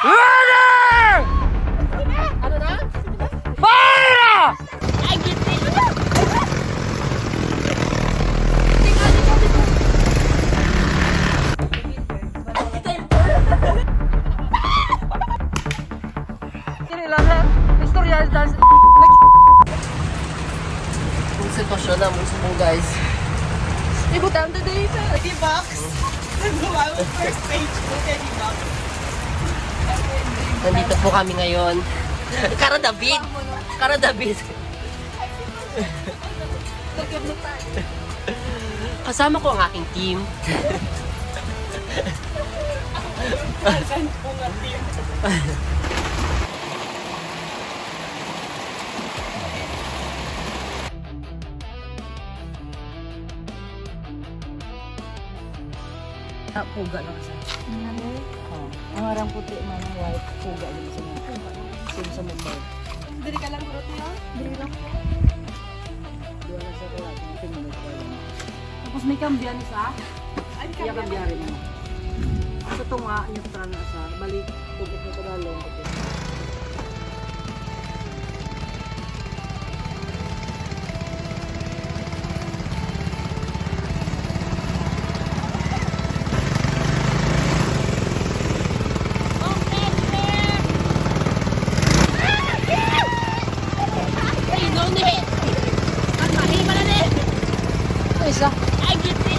Ano na? Fire! Ay, gitri! Kinilala, istorya dahil Kung sitwasyon na muso mo guys. ibutan today sa D-Box. Nagawa ko first page ko kay D-Box. Nandito po kami ngayon. Kara David! Kara David! Kasama ko ang aking team. Saan po nga team? puga lang sa. Oh, ang arang puti man ang white puga din sa mga. Sim sa mobile. Dili ka lang burot niyo? Dili lang. Dua lang sa kala, tingnan ko lang. Tapos may kambiyan sa. Ay, Iya kambiyan rin mo. Sa tunga niya sa trana sa balik tubok na kadalong. Isa. Ay, gitri!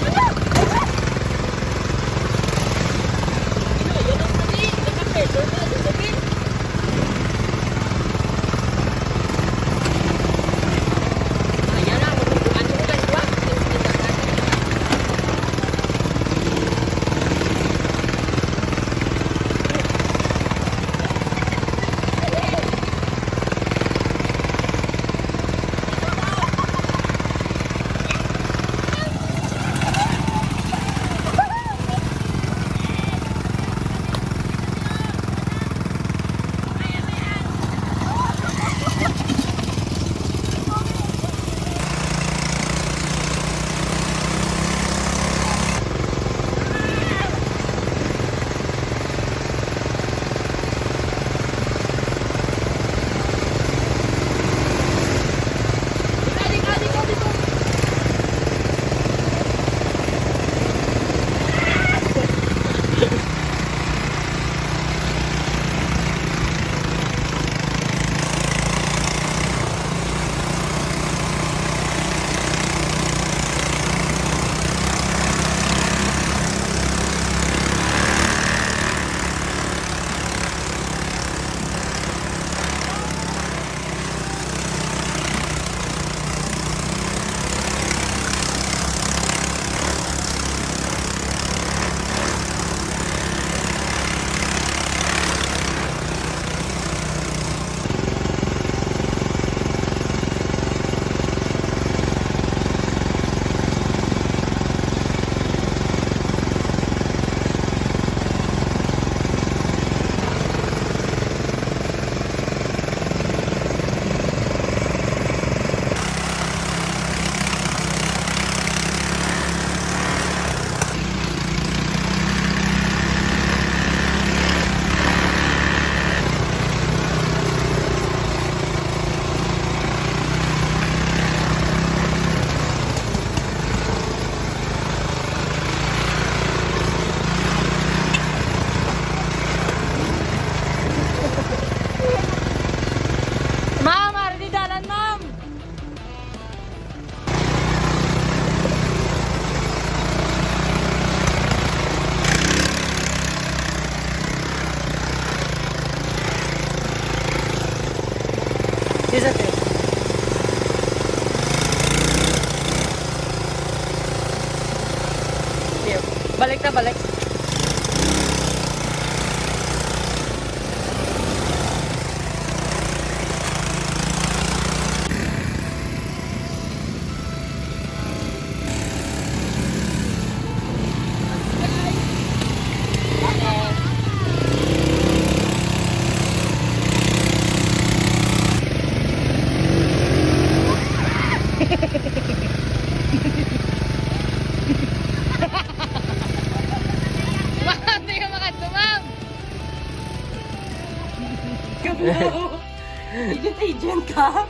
Isa te. Balik na balik. Agent ka.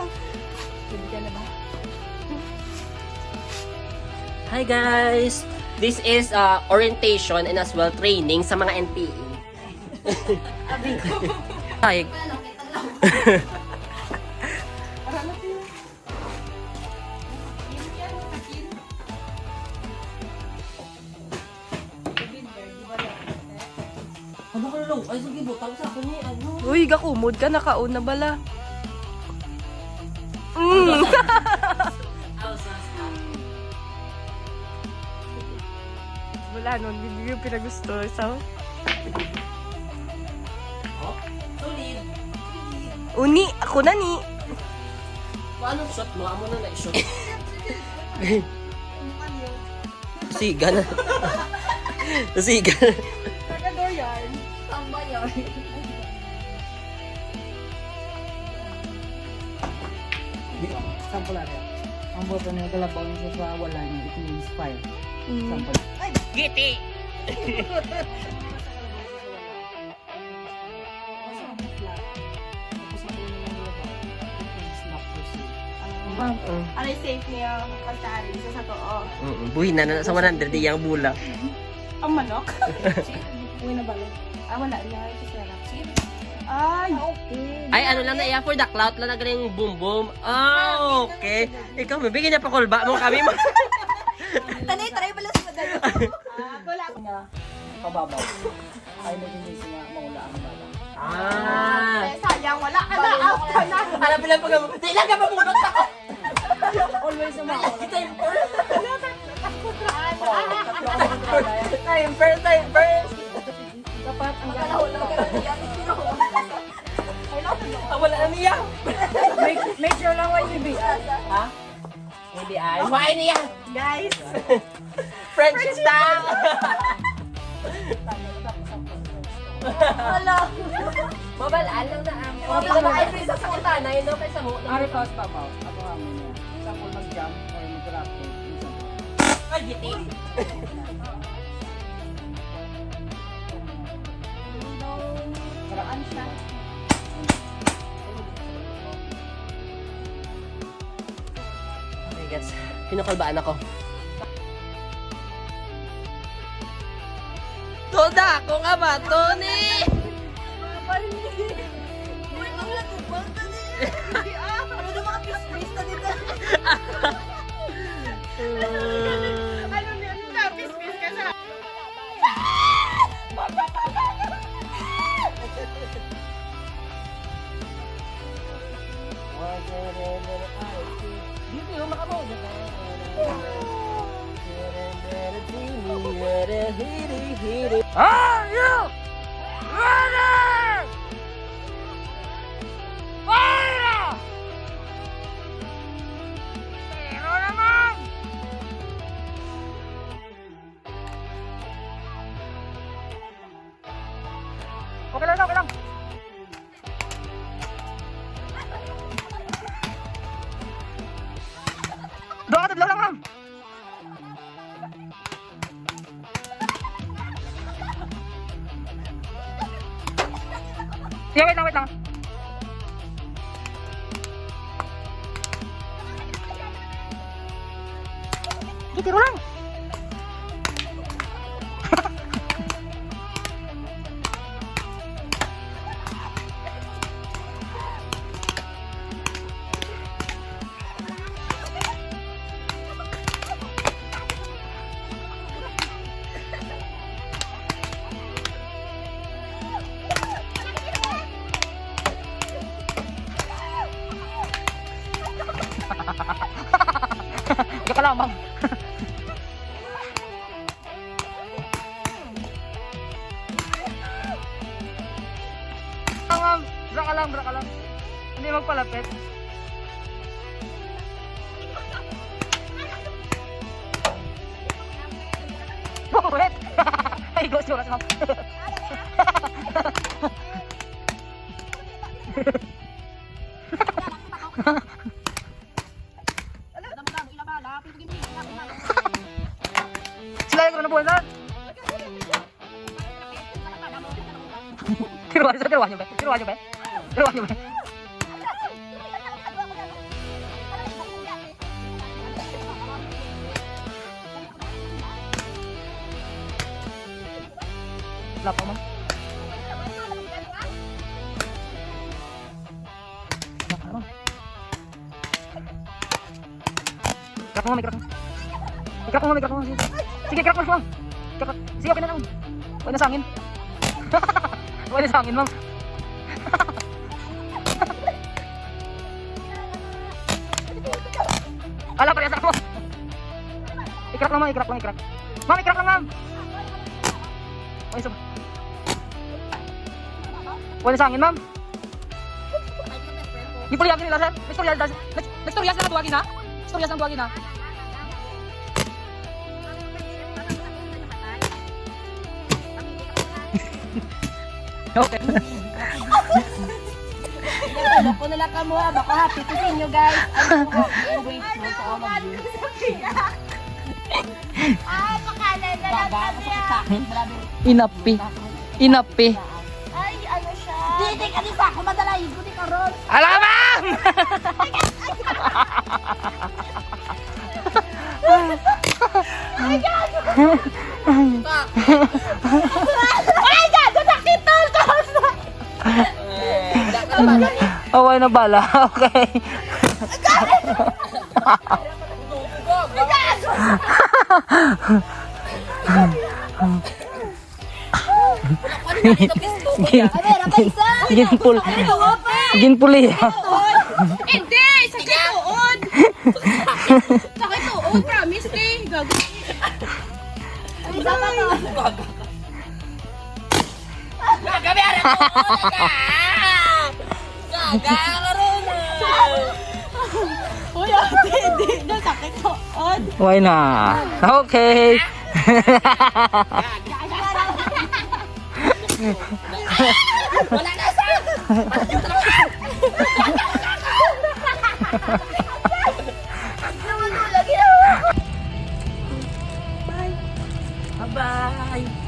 Hindi ka na ba? Hi guys! This is orientation and as well training sa mga NPE. Hi. Ano ka lang? Ay, sige, butang sa akin ni ano. Uy, gakumod ka, nakauna bala. Wala nun, hindi yung pinagusto. So, Oh, solid. uni, ako na ni. Paano shot mo? Amo na na-shot. Siga na. Siga na. Tagador yan. Tambay yun. Sample lang yan. Ang boto niya kalabaw niya sa wala niya. It means fire. Sample. Giti! Ano yung safe niya pagkari sa totoo? Buhin na sa 100 yung bula. Ang manok? Uy na balo. Wala na. Ay, okay. Ay, ano lang na iya for the clout lang na galing boom boom. Ah, okay. Ikaw, mabigyan niya pa kulba mo kami mo. Tanay, taray pala sa madalo. Wala. Nga, pababaw. Ay, naging nga maula ang bala. Ah. Sayang, wala ka na. Out ka na. Alam bilang pag di lang ka mamunot ako. Always na maula. Time first. Time first, time first. Dapat ang galaw. Wala na niya. Make sure lang why you Ha? Hindi ay. Why niya? Guys. Friendship style. Wala. Mabalaan lang na ang. Hindi na makaibig sa sakitana. Yun daw kaysa mo. Ari paus pabaw. Ako amin niya. Sample mag-jump or mag-rap. Ay, giti. Saan siya? Okay, guys. Pinukulbaan ako. Toda ako nga ba, Tony? Uy, ang lagubang ka ni. Ano na mga pis-pis na dito? Ano na yun? Pis-pis ka sa... Dito yung makabaw. Are you ready? Fire! Pero naman! Okay lang, okay lang. Doon ka, tadlaw lang, ma'am. Sige, wait lang, wait lang. Sige, tiro lang. Hindi ka lang, ma'am. Ma'am, bra ka lang. Hindi magpalapit. Bukulit! Ay, gusto ka, ma'am. Sila yung na buwan. Tiruan nyo ba? Tiruan nyo ba? Turuan niyo ba? Wala pa man. Crack mo, may crack mo. May crack mo, may crack mo. Sige, crack mo, ma'am. Crack. Sige, okay na lang. Huwag na sa angin. Huwag na sa angin, ma'am. Ala, parehas ako. I-crack lang, ma'am. I-crack lang, i-crack. Ma'am, i-crack lang, ma'am. Okay, so. Huwag na sa angin, ma'am. Di puliagin nila, sir. Next na tuwagin, ha? Storyas ng tuwagin, ha? Okay. Ako nila ka mo, baka happy to see you guys. I'm grateful to all of you. Pakalan na lang kami Inapi. Inapi. Ay, ano siya? Hindi ka pa ako madalayin ko ni Karol. Ala, ma'am! Ay, gago, sakit tol! Away na bala. Okay. Ginpul. Ginpuli. Hindi! Sakit tuod! Sakit tuod, promise eh! Gago. Ano sa pa to? Gabi, ara ko! Gagaroon na! Uy, hindi. Sakit tuod. Why na? Okay. Wala na sa! Bye! Bye.